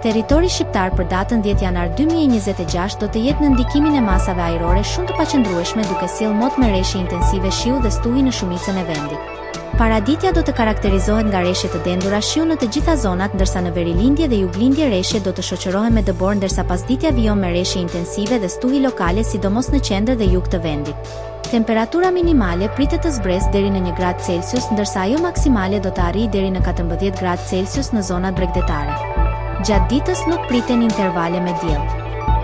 Territori shqiptar për datën 10 janar 2026 do të jetë në ndikimin e masave ajrore shumë të paqëndrueshme duke sjellë mot me reshje intensive shiu dhe stuhi në shumicën e vendit. Paraditja do të karakterizohet nga reshje të dendura shiu në të gjitha zonat, ndërsa në verilindje dhe juglindje reshje do të shoqërohen me dëbor, ndërsa pasditja vijon me reshje intensive dhe stuhi lokale, sidomos në qendër dhe jug të vendit. Temperatura minimale pritet të zbresë deri në 1 gradë Celsius, ndërsa ajo maksimale do të arrijë deri në 14 gradë Celsius në zonat bregdetare. Gjatë ditës nuk priten intervale me diell.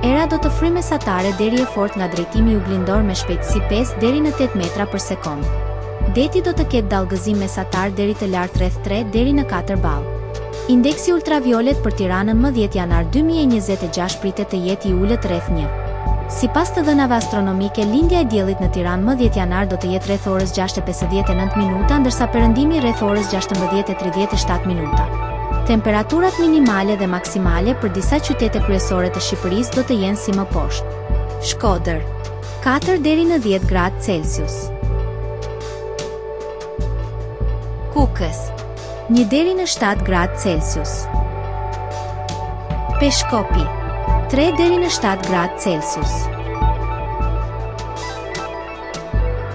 Era do të fryjë mesatare deri e fortë nga drejtimi juglindor me shpejtësi 5 deri në 8 metra për sekond. Deti do të ketë dallgëzim mesatar deri të lartë rreth 3 deri në 4 ballë. Indeksi ultraviolet për Tiranën më 10 janar 2026 pritet të jetë i ulët rreth 1. Sipas të dhënave astronomike, lindja e diellit në Tiranë më 10 janar do të jetë rreth orës 6:59 minuta, ndërsa perëndimi rreth orës 16:37 minuta. Temperaturat minimale dhe maksimale për disa qytete kryesore të Shqipërisë do të jenë si më poshtë. Shkodër 4 deri në 10 gradë Celsius. Kukës 1 deri në 7 gradë Celsius. Peshkopi 3 deri në 7 gradë Celsius.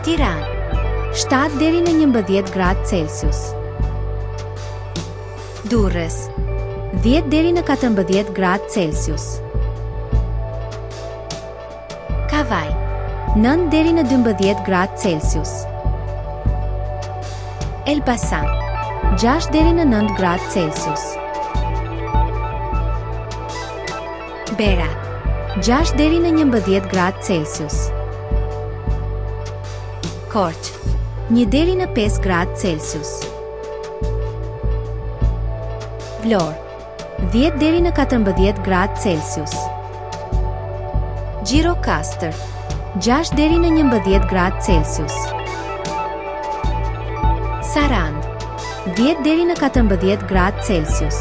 Tiranë 7 deri në 11 gradë Celsius. Durrës 10 deri në 14 gradë Celsius. Kavaj 9 deri në 12 gradë Celsius. Elbasan 6 deri në 9 gradë Celsius. Bera 6 deri në 11 gradë Celsius. Korç 1 deri në 5 gradë Celsius. Vlorë 10 deri në 14 gradë Celsius. Gjirokastër 6 deri në 11 gradë Celsius. Sarandë 10 deri në 14 gradë Celsius.